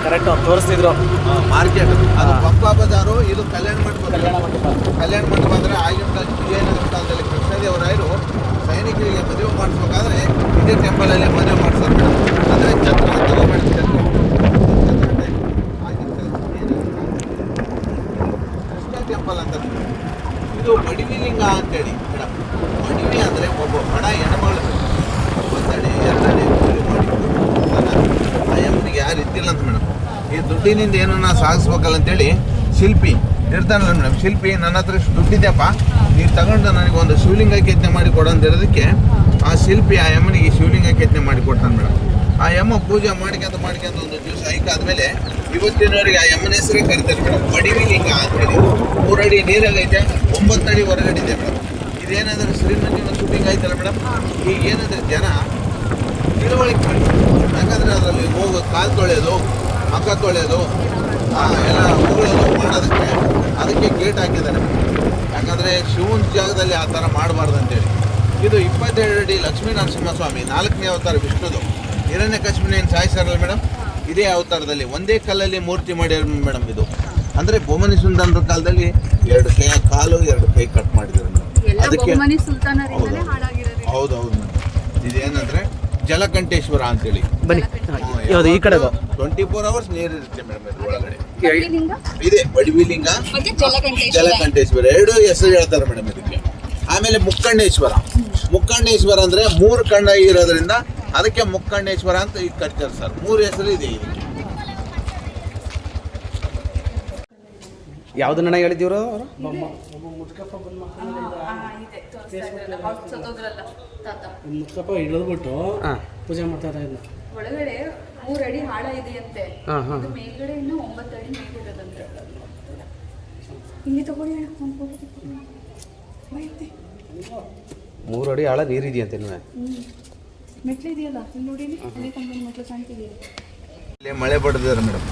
Correct ಅವ್ರು ತೋರಿಸ್ತಿದ್ರು market. ಅದು ಪಂಪ ಬಜಾರು, ಇದು ಕಲ್ಯಾಣ ಮಂಟಪ ಅಂದರೆ ಆಗಿನ ಕಾಲ ವಿಜಯನಗರ ಕಾಲದಲ್ಲಿ ಕೃಷ್ಣದೇವರಾಯರು ಸೈನಿಕರಿಗೆ ಮದುವೆ ಮಾಡಿಸ್ಬೇಕಾದ್ರೆ ಇದೇ ಟೆಂಪಲಲ್ಲಿ ಮದುವೆ ಮಾಡಿಸೋರು ಮೇಡಮ್. ಅಂದರೆ ಛತ್ರ ತಗೋಬೇಡಿ, ಛತ್ರ ಕೃಷ್ಣ ಟೆಂಪಲ್ ಅಂತ. ಇದು ಮಡಿವಿ ಲಿಂಗ ಅಂತೇಳಿ ಮೇಡಮ್. ಮಡಿವಿ ಅಂದರೆ ಒಬ್ಬ ಬಡ ಹೆಣ್ಮಗಳು ಒಂದಡಿ ಎರಡಡಿ ಕೂಲಿ ಮಾಡಿ ಆ ಯಮ್ಮನಿಗೆ ಯಾರು ಇದ್ದಿಲ್ಲ ಅಂತ ಮೇಡಮ್. ಈ ದುಡ್ಡಿನಿಂದ ಏನನ್ನ ಸಾಗಿಸ್ಬೇಕಲ್ಲ ಅಂತೇಳಿ ಶಿಲ್ಪಿ ಇರ್ತಾನಲ್ಲ ಮೇಡಮ್, ಶಿಲ್ಪಿ ನನ್ನ ಹತ್ರ ಇಷ್ಟು ದುಡ್ಡಿದೆಯಪ್ಪ, ನೀವು ತಗೊಂಡು ನನಗೆ ಒಂದು ಶಿವಲಿಂಗ ಕೆತ್ತನೆ ಮಾಡಿ ಕೊಡು ಅಂತ ಇರೋದಕ್ಕೆ ಆ ಶಿಲ್ಪಿ ಆ ಯಮ್ಮನಿಗೆ ಶಿವಲಿಂಗ ಕೆತ್ತನೆ ಮಾಡಿ ಕೊಡ್ತಾನೆ ಮೇಡಮ್. ಆ ಯಮ್ಮ ಪೂಜೆ ಮಾಡ್ಕೊಂತ ಒಂದು ದಿವಸ ಐಕಾದ್ಮೇಲೆ ಇವತ್ತಿನವರೆಗೆ ಆ ಯಮ್ಮನ ಹೆಸರೇ ಕರಿತಾರೆ ಮೇಡಮ್, ಮಡಿವಿ ಲಿಂಗ ಅಂತೇಳಿ. 3 ಅಡಿ ನೀರಾಗೈತೆ, 9 ಅಡಿ ಹೊರಗಡೆ ಇದೆ ಮೇಡಮ್. ಇದೇನಾದ್ರೆ ಶ್ರೀಮಂತಿನ ಶೂಟಿಂಗ್ ಆಯ್ತಲ್ಲ ಮೇಡಮ್, ಈಗ ಏನಂದ್ರೆ ಜನ ತಿಳುವಳಿಕೆ ಮಾಡಿ, ಯಾಕಂದರೆ ಅದರಲ್ಲಿ ಹೋಗೋ ಕಾಲು ತೊಳೆಯೋದು, ಮಕ್ಕ ತೊಳೆಯೋದು, ಎಲ್ಲ ಉಗುಳೋದು ಮಾಡೋದಕ್ಕೆ ಅದಕ್ಕೆ ಗೇಟ್ ಹಾಕಿದ್ದಾರೆ. ಯಾಕಂದರೆ ಶಿವನ ಜಾಗದಲ್ಲಿ ಆ ಥರ ಮಾಡಬಾರ್ದು ಅಂತೇಳಿ. ಇದು 22 ಅಡಿ ಲಕ್ಷ್ಮೀ ನರಸಿಂಹಸ್ವಾಮಿ, 4ನೇ ಅವತಾರ ವಿಷ್ಣುದು. ಹಿರಣ್ಯಕಶಿಪುನ ಸಾಯಿಸಾರಲ್ಲ ಮೇಡಮ್, ಇದೇ ಅವತಾರದಲ್ಲಿ ಒಂದೇ ಕಲ್ಲಲ್ಲಿ ಮೂರ್ತಿ ಮಾಡ್ಯಾರ ಮೇಡಮ್. ಇದು ಅಂದರೆ ಬೋಮನಿ ಸುಲ್ತಾನರ ಕಾಲದಲ್ಲಿ 2 ಕೈ ಕಾಲು 2 ಕೈ ಕಟ್ ಮಾಡಿದ್ದಾರೆ ಮೇಡಮ್. ಅದಕ್ಕೆ ಹೌದು ಮೇಡಮ್. ಇದೇನಂದರೆ ಜಲಕಂಠೇಶ್ವರ ಅಂತೇಳಿ. ಬನ್ನಿ ಯಾವುದು ಈ ಕಡೆ 24 ಅವರ್ಸ್ ನೀರಿರುತ್ತೆ ಮೇಡಮ್. ಇದು ಒಳಗಡೆ ಇದೆ ಮಡಿವಿ ಲಿಂಗ, ಜಲಕಂಠೇಶ್ವರ 2 ಹೆಸರು ಹೇಳ್ತಾರೆ ಮೇಡಮ್ ಇದಕ್ಕೆ. ಆಮೇಲೆ ಮುಕ್ಕಣ್ಣೇಶ್ವರ ಅಂದರೆ 3 ಕಣ್ಣ ಇರೋದ್ರಿಂದ ಅದಕ್ಕೆ ಮುಕ್ಕಣ್ಣೇಶ್ವರ ಅಂತ ಈಗ ಕಟ್ತಾರೆ ಸರ್. 3 ಹೆಸರು ಇದೆ ಇದಕ್ಕೆ. ಯಾವ್ದು ನನಗೆ ಹೇಳಿದ್ದೀವ್ರು ಅವರು? ಮುತ್ತಪ್ಪ ಇಳಿದ್ಬಿಟ್ಟು ಪೂಜೆ ಮಾಡ್ತಾ ಇದ್ದ. ಒಳಗಡೆ 3 ಅಡಿ ಆಳ ಇದೆಯಂತೆ, ಮೇಲ್ಗಡೆ ಇನ್ನು 9 ಅಡಿ ಮೇಲಿರೋದಂತೆ. ಹಿಂಗೆ ತಗೊಳ್ಳಿ, 3 ಅಡಿ ಆಳ ನೀರಿದೆಯಂತೆ. ಮೆಟ್ಲು ಇದೆಯಲ್ಲ ನೋಡಿ, ಮೆಟ್ಲು ಕಾಣ್ತಿದೆಯಲ್ಲ. ಮಳೆ ಬಡ್ದಿದ್ದಾರೆ ಮೇಡಮ್.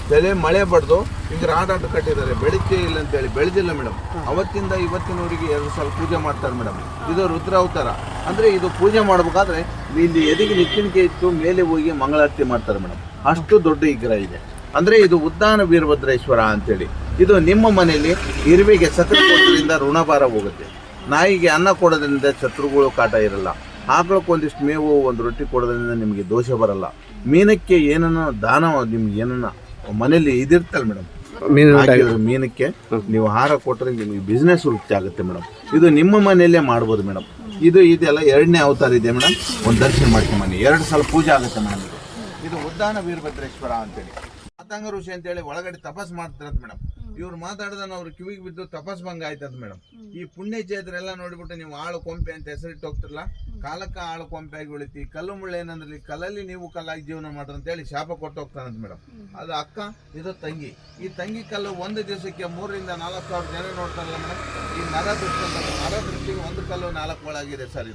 ತಲೆ ಮಳೆ ಬಡ್ದು ಹಿಂಗೆ ರಾಡ್ ಕಟ್ಟಿದ್ದಾರೆ. ಬೆಳಿಗ್ಗೆ ಇಲ್ಲ ಅಂತೇಳಿ ಬೆಳೆದಿಲ್ಲ ಮೇಡಮ್. ಅವತ್ತಿಂದ ಇವತ್ತಿನವರಿಗೆ 2 ಸಲ ಪೂಜೆ ಮಾಡ್ತಾರೆ ಮೇಡಮ್. ಇದು ರುದ್ರ ಅವತಾರ. ಅಂದರೆ ಇದು ಪೂಜೆ ಮಾಡಬೇಕಾದ್ರೆ ಇಲ್ಲಿ ಎದಿಗೆ ನಿಚ್ಚಿನಿಕೆ ಇತ್ತು, ಮೇಲೆ ಹೋಗಿ ಮಂಗಳಾರತಿ ಮಾಡ್ತಾರೆ ಮೇಡಮ್. ಅಷ್ಟು ದೊಡ್ಡ ವಿಗ್ರಹ ಇದೆ. ಅಂದರೆ ಇದು ಉದ್ದಾನ ವೀರಭದ್ರೇಶ್ವರ ಅಂತೇಳಿ. ಇದು ನಿಮ್ಮ ಮನೆಯಲ್ಲಿ ಇರುವೆಗೆ ಸಕ್ಕರೆ ಕೊಡೋದ್ರಿಂದ ಋಣಭಾರ ಹೋಗುತ್ತೆ. ನಾಯಿಗೆ ಅನ್ನ ಕೊಡೋದ್ರಿಂದ ಶತ್ರುಗಳು ಕಾಟ ಇರಲ್ಲ. ಆಕಳಕ್ಕೆ ಒಂದಿಷ್ಟು ಮೇವು, ಒಂದು ರೊಟ್ಟಿ ಕೊಡೋದ್ರಿಂದ ನಿಮಗೆ ದೋಷ ಬರಲ್ಲ. ಮೀನಕ್ಕೆ ಏನನ್ನ ದಾನ, ನಿಮ್ಗೆ ಏನನ್ನ ಮನೇಲಿ ಇದಿರ್ತಲ್ಲ ಮೇಡಮ್, ಮೀನಕ್ಕೆ ನೀವು ಆಹಾರ ಕೊಟ್ಟರೆ ನಿಮಗೆ ಬಿಸ್ನೆಸ್ ವೃತ್ತಿ ಆಗುತ್ತೆ ಮೇಡಮ್. ಇದು ನಿಮ್ಮ ಮನೆಯಲ್ಲೇ ಮಾಡ್ಬೋದು ಮೇಡಮ್. ಇದೆಲ್ಲ 2ನೇ ಅವತಾರ ಇದೆ ಮೇಡಮ್. ಒಂದು ದರ್ಶನ ಮಾಡ್ಕೊಂಬನ್ನಿ, 2 ಸಲ ಪೂಜೆ ಆಗುತ್ತೆ ಮೇಡಮ್. ಇದು ಉದ್ದಾನ ವೀರಭದ್ರೇಶ್ವರ ಅಂತೇಳಿ. ಮಾತಂಗ ಋಷಿ ಅಂತೇಳಿ ಒಳಗಡೆ ತಪಸ್ ಮಾಡ್ತಿರತ್ತೆ ಮೇಡಮ್. ಇವ್ರು ಮಾತಾಡ್ದನ್ನ ಅವ್ರು ಕಿವಿಗೆ ಬಿದ್ದು ತಪಸ್ ಭಂಗ ಆಯ್ತದ ಮೇಡಮ್. ಈ ಪುಣ್ಯ ಚೇತರೆಲ್ಲ ನೋಡಿಬಿಟ್ಟು ನೀವು ಆಳು ಕೊಂಪೆ ಅಂತ ಹೆಸರಿಟ್ಟು ಹೋಗ್ತಿರಲ್ಲ, ಕಾಲಕ್ಕೆ ಆಳು ಕೊಂಪೆ ಆಗಿ ಉಳಿತಿ. ಕಲ್ಲು ಮುಳ್ಳು ಏನಂದ್ರೆ ಕಲ್ಲಲ್ಲಿ ನೀವು ಕಲ್ಲಾಗಿ ಜೀವನ ಮಾಡ್ರಿ ಅಂತೇಳಿ ಶಾಪ ಕೊಟ್ಟು ಹೋಗ್ತಾನಂತ ಮೇಡಮ್. ಅದು ಅಕ್ಕ, ಇದು ತಂಗಿ. ಈ ತಂಗಿ ಕಲ್ಲು ಒಂದು ದಿವಸಕ್ಕೆ 3,000 ರಿಂದ 4,000 ಜನ ನೋಡ್ತಾರಲ್ಲ ಮೇಡಮ್. ಈ ನರ ದೃಷ್ಟಿಗೆ 1 ಕಲ್ಲು 4 ಒಳಗಿದೆ ಸರ್.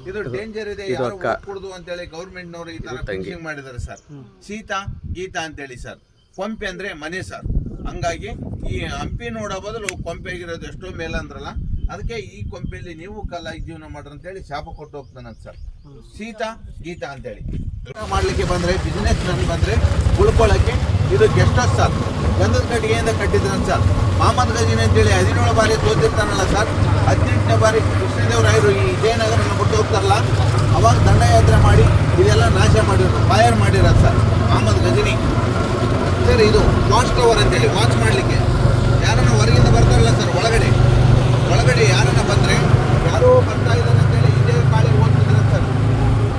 ಇದು ಡೇಂಜರ್ ಇದೆ, ಯಾರು ಕುಡ್ದು ಅಂತೇಳಿ ಗೌರ್ಮೆಂಟ್ನವರು ಈ ತರ ಫಿಕ್ಸಿಂಗ್ ಮಾಡಿದ್ದಾರೆ ಸರ್. ಸೀತಾ ಗೀತಾ ಅಂತೇಳಿ ಸರ್. ಕೊಂಪೆ ಅಂದ್ರೆ ಮನೆ ಸರ್. ಹಂಗಾಗಿ ಈ ಹಂಪಿ ನೋಡೋ ಬದಲು ಕೊಂಪೆಗಿರೋದು ಎಷ್ಟೋ ಮೇಲೆ ಅಂದ್ರಲ್ಲ, ಅದಕ್ಕೆ ಈ ಕೊಂಪೆಯಲ್ಲಿ ನೀವು ಕಲ್ಲಾಗಿ ಜೀವನ ಮಾಡ್ರಿ ಅಂತೇಳಿ ಶಾಪ ಕೊಟ್ಟು ಹೋಗ್ತಾನಂತ ಸರ್. ಸೀತಾ ಗೀತಾ ಅಂತೇಳಿ. ಮಾಡ್ಲಿಕ್ಕೆ ಬಂದ್ರೆ, ಬಿಸ್ನೆಸ್ ನನ್ ಬಂದ್ರೆ ಉಳ್ಕೊಳ್ಳೋಕ್ಕೆ ಇದು ಗೆಸ್ಟ್ ಹೌಸ್ ಸರ್. ಗಂಧದ ಕಟ್ಟಿಗೆಯಿಂದ ಕಟ್ಟಿದ್ರಂತ ಸರ್. ಮಹಮ್ಮದ್ ಗಜನಿ ಅಂತೇಳಿ 17 ಬಾರಿ ತೋತಿರ್ತಾನಲ್ಲ ಸರ್. 18ನೇ ಬಾರಿ ಕೃಷ್ಣದೇವರಾಯರು ಈ ವಿಜಯನಗರನ ಬಿಟ್ಟು ಹೋಗ್ತಾರಲ್ಲ, ಅವಾಗ ದಂಡಯಾತ್ರೆ ಮಾಡಿ ಇದೆಲ್ಲ ನಾಶ ಮಾಡಿರೋದು, ಫೈರ್ ಮಾಡಿರೋದು ಸರ್ ಮಹಮ್ಮದ್ ಗಜನಿ ಸರ್. ಇದು ವಾಚ್ ಟವರ್ ಅಂತೇಳಿ, ವಾಚ್ ಮಾಡಲಿಕ್ಕೆ ಯಾರನ್ನ ಹೊರಗಿಂದ ಬರ್ತಾರಲ್ಲ ಸರ್, ಒಳಗಡೆ ಯಾರನ್ನ ಬಂದರೆ ಯಾರೋ ಬರ್ತಾ ಇದ್ದಾರೆ ಅಂತೇಳಿ ವಿಜಯ ಕಾಳಿ ಓದ್ತಿದ್ರೆ ಸರ್.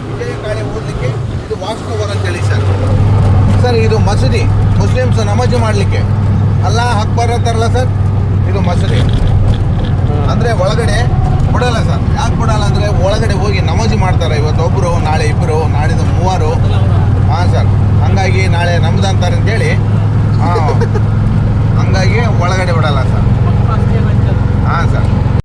ವಿಜಯ ಕಾಳಿ ಓದಲಿಕ್ಕೆ ಇದು ವಾಚ್ ಟವರ್ ಅಂತೇಳಿ ಸರ್. ಸರ್ ಇದು ಮಸೀದಿ, ಮುಸ್ಲಿಮ್ಸ್ ನಮಾಜ್ ಮಾಡಲಿಕ್ಕೆ ಅಲ್ಲಾ ಅಕ್ಬರ್ ಅಂತಾರಲ್ಲ ಸರ್, ಇದು ಮಸೀದಿ. ಅಂದರೆ ಒಳಗಡೆ ಬಿಡಲ್ಲ ಸರ್. ಯಾಕೆ ಬಿಡಲ್ಲ ಅಂದರೆ ಒಳಗಡೆ ಹೋಗಿ ನಮಾಜ್ ಮಾಡ್ತಾರೆ. ಇವತ್ತು ಒಬ್ಬರು, ನಾಳೆ 2, ನಾಡಿದ್ದು